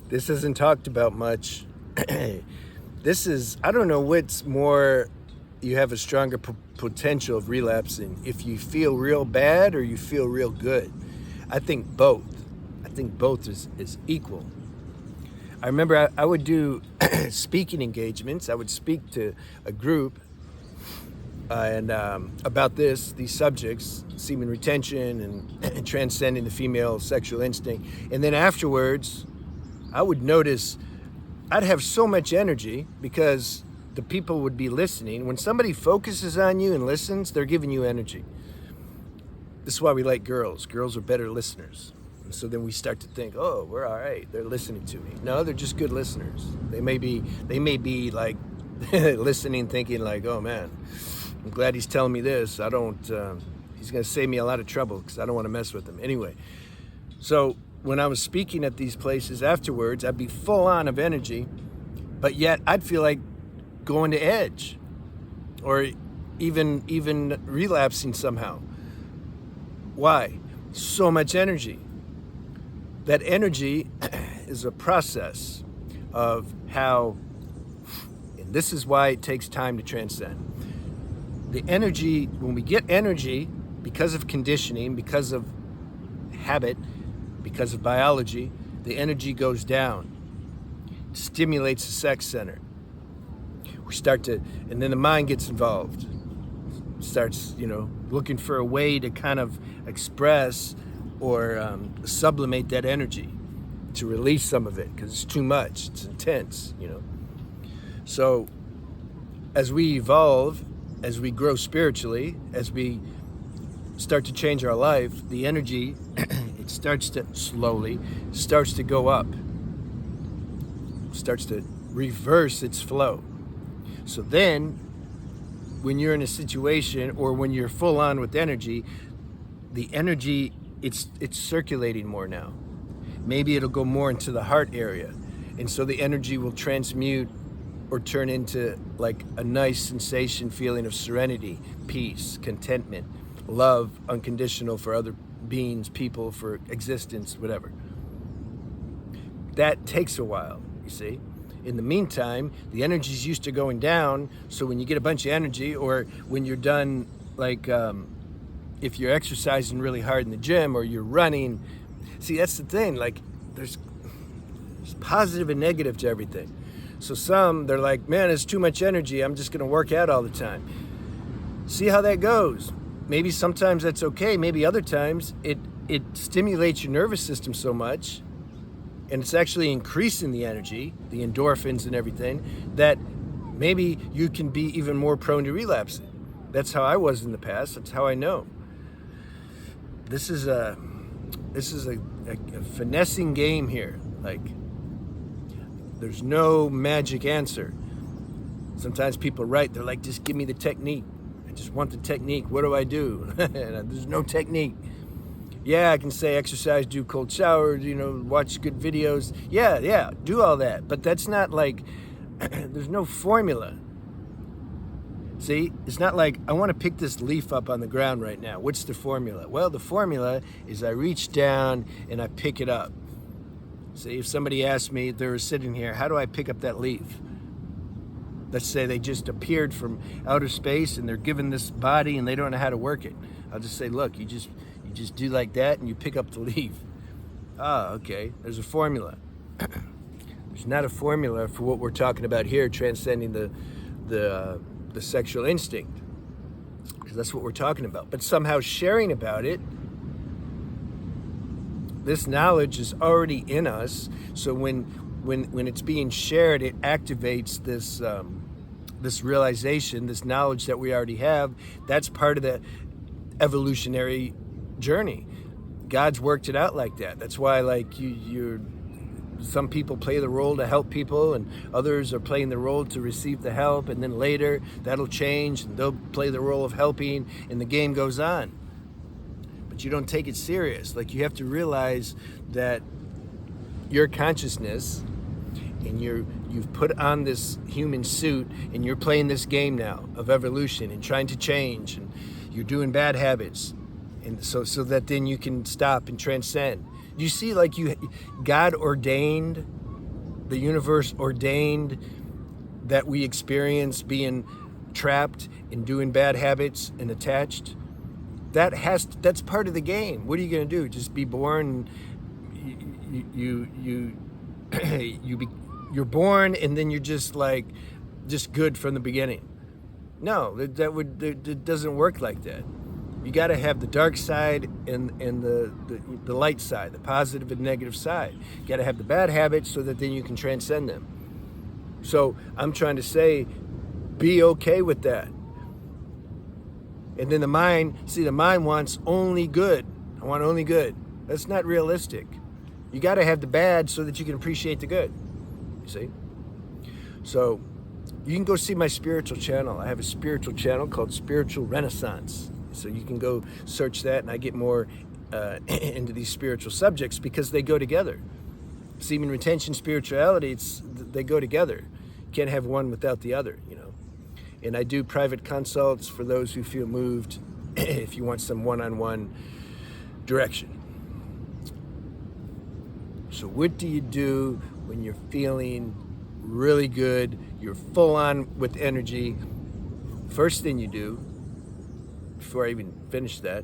This isn't talked about much. This is, I don't know what's more, you have a stronger potential of relapsing. If you feel real bad or you feel real good. I think both. I think both is equal. I remember I would do speaking engagements. I would speak to a group and about these subjects, semen retention and transcending the female sexual instinct. And then afterwards, I would notice I'd have so much energy because the people would be listening. When somebody focuses on you and listens, they're giving you energy. This is why we like girls. Girls are better listeners. And so then we start to think, oh, we're all right. They're listening to me. No, they're just good listeners. They may be like listening, thinking like, oh man, I'm glad he's telling me this. He's going to save me a lot of trouble because I don't want to mess with him. Anyway, so when I was speaking at these places afterwards, I'd be full on of energy, but yet I'd feel like going to edge or even relapsing somehow. Why? So much energy. That energy is a process of how, and this is why it takes time to transcend. The energy, when we get energy, because of conditioning, because of habit, because of biology, the energy goes down, stimulates the sex center. We start to, and then the mind gets involved, starts, looking for a way to kind of express or sublimate that energy, to release some of it because it's too much, it's intense, So as we evolve, as we grow spiritually, as we start to change our life, the energy, it starts to slowly, starts to go up, starts to reverse its flow. So then, when you're in a situation or when you're full on with energy, the energy, it's circulating more now. Maybe it'll go more into the heart area. And so the energy will transmute or turn into like a nice sensation, feeling of serenity, peace, contentment, love, unconditional for other beings, people, for existence, whatever. That takes a while, you see. In the meantime, the energy's used to going down, so when you get a bunch of energy, or when you're done, like if you're exercising really hard in the gym or you're running, see, that's the thing, like there's positive and negative to everything. So they're like, man, it's too much energy, I'm just gonna work out all the time. See how that goes. Maybe sometimes that's okay, maybe other times it stimulates your nervous system so much, and it's actually increasing the energy, the endorphins and everything, that maybe you can be even more prone to relapsing. That's how I was in the past, that's how I know. This is a finessing game here. Like, there's no magic answer. Sometimes people write, they're like, just give me the technique. I just want the technique. What do I do? There's no technique. Yeah, I can say exercise, do cold showers, watch good videos. Yeah, do all that. But that's not like, there's no formula. See, it's not like, I want to pick this leaf up on the ground right now. What's the formula? Well, the formula is I reach down and I pick it up. See, if somebody asked me, they were sitting here, how do I pick up that leaf? Let's say they just appeared from outer space and they're given this body and they don't know how to work it. I'll just say, look, you just do like that and you pick up the leaf. Ah, okay, there's a formula. There's not a formula for what we're talking about here, transcending the sexual instinct, because that's what we're talking about. But somehow sharing about it, this knowledge is already in us. So when it's being shared, it activates this realization, this knowledge that we already have. That's part of the evolutionary journey. God's worked it out like that. That's why, like, some people play the role to help people and others are playing the role to receive the help, and then later that'll change and they'll play the role of helping and the game goes on. But you don't take it serious. Like, you have to realize that your consciousness and you've put on this human suit and you're playing this game now of evolution and trying to change, and you're doing bad habits, and so that then you can stop and transcend. You see, like, God ordained the universe ordained that we experience being trapped and doing bad habits and attached, that's part of the game. What are you going to do? Just be born? You're born and then you're just good from the beginning. No, that doesn't work like that. You got to have the dark side and the light side, the positive and negative side. You got to have the bad habits so that then you can transcend them. So I'm trying to say, be okay with that. And then the mind wants only good. I want only good. That's not realistic. You got to have the bad so that you can appreciate the good. You see? So you can go see my spiritual channel. I have a spiritual channel called Spiritual Renaissance. So you can go search that, and I get more into these spiritual subjects because they go together. Semen retention, spirituality, they go together. You can't have one without the other, you know. And I do private consults for those who feel moved if you want some one-on-one direction. So what do you do when you're feeling really good, you're full on with energy? First thing you do, before I even finish that,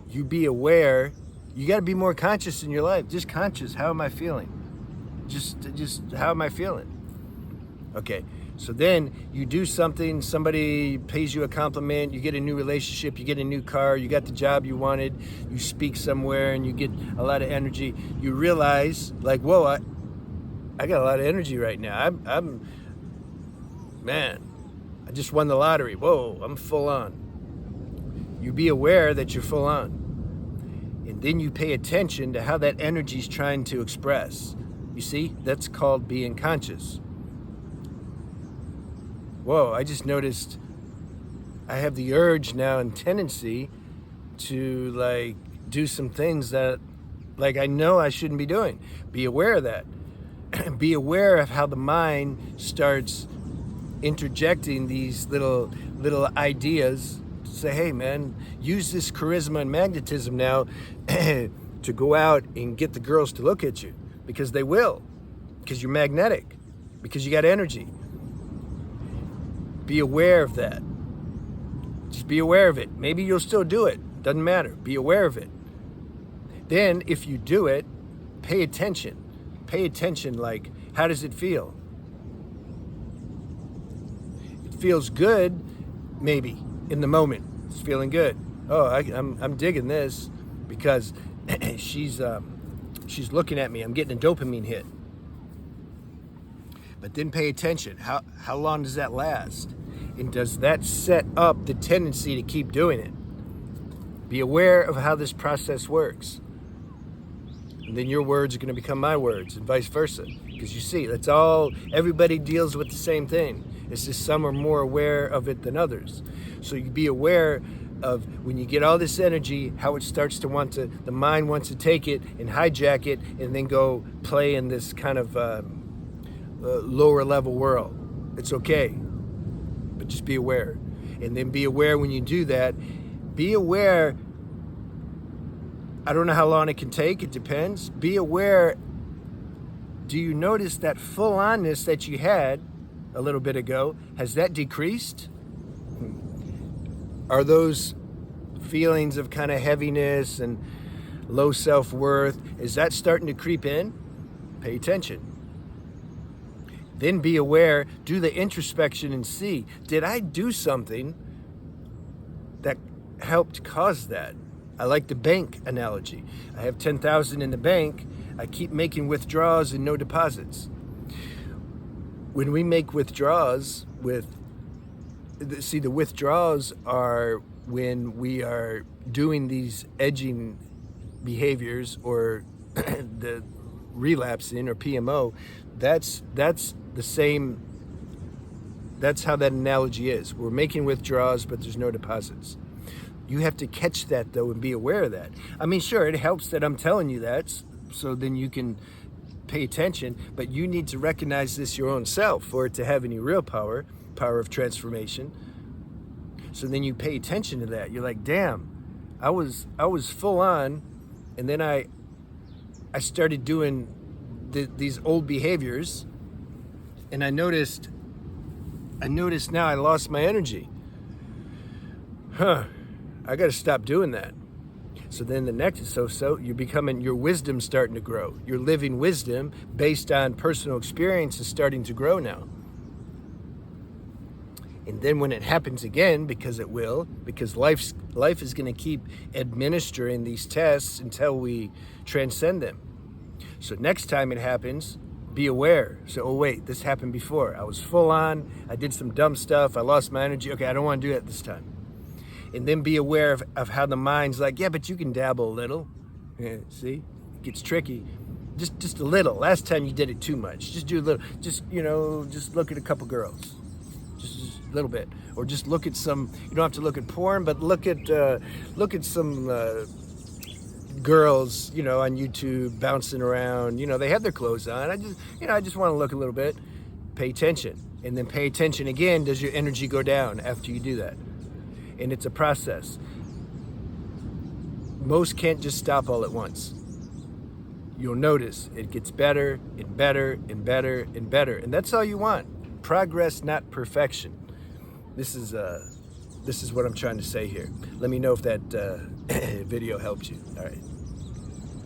you be aware. You got to be more conscious in your life. Just conscious. How am I feeling? Just how am I feeling? Okay. So then you do something, somebody pays you a compliment, you get a new relationship, you get a new car, you got the job you wanted, you speak somewhere and you get a lot of energy. You realize, like, whoa, I got a lot of energy right now. Man, I just won the lottery. Whoa, I'm full on. You be aware that you're full on. And then you pay attention to how that energy is trying to express. You see, that's called being conscious. Whoa, I just noticed I have the urge now and tendency to do some things that I know I shouldn't be doing. Be aware of that. Be aware of how the mind starts interjecting these little ideas. Say, hey man, use this charisma and magnetism now to go out and get the girls to look at you, because they will, because you're magnetic, because you got energy. Be aware of that. Just be aware of it. Maybe you'll still do it. Doesn't matter. Be aware of it. Then if you do it, pay attention. Pay attention, like, how does it feel? It feels good, maybe, in the moment. It's feeling good. Oh, I'm digging this because she's looking at me. I'm getting a dopamine hit. But then pay attention. How long does that last? And does that set up the tendency to keep doing it? Be aware of how this process works. And then your words are going to become my words and vice versa. Because you see, everybody deals with the same thing. It's just some are more aware of it than others. So you be aware of when you get all this energy, how it starts to the mind wants to take it and hijack it and then go play in this kind of lower level world. It's okay, but just be aware. And then be aware when you do that. Be aware. I don't know how long it can take. It depends. Be aware. Do you notice that full onness that you had a little bit ago? Has that decreased? Are those feelings of kind of heaviness and low self-worth, is that starting to creep in? Pay attention. Then be aware, do the introspection and see, did I do something that helped cause that? I like the bank analogy. I have 10,000 in the bank. I keep making withdrawals and no deposits. When we make withdrawals the withdrawals are when we are doing these edging behaviors or the relapsing or PMO. That's the same. That's how that analogy is. We're making withdrawals, but there's no deposits. You have to catch that though and be aware of that. I mean, sure, it helps that I'm telling you that, so then you can pay attention, but you need to recognize this your own self for it to have any real power of transformation. So then you pay attention to that. You're like, damn, I was full on, and then I started doing these old behaviors, And I noticed now I lost my energy. I got to stop doing that. So then the next, so you're becoming, your wisdom's starting to grow. Your living wisdom based on personal experience is starting to grow now. And then when it happens again, because it will, because life is going to keep administering these tests until we transcend them. So next time it happens, be aware. So, oh wait, this happened before. I was full on, I did some dumb stuff, I lost my energy. Okay, I don't want to do that this time. And then be aware of how the mind's like, yeah, but you can dabble a little. Yeah, see, it gets tricky. Just a little. Last time you did it too much. Just do a little. Just look at a couple girls. Just a little bit, or just look at some. You don't have to look at porn, but look at some girls, on YouTube bouncing around. They have their clothes on. I just want to look a little bit. Pay attention, and then pay attention again. Does your energy go down after you do that? And it's a process. Most can't just stop all at once. You'll notice it gets better and better and better and better. And that's all you want. Progress, not perfection. This is what I'm trying to say here. Let me know if that video helped you. All right.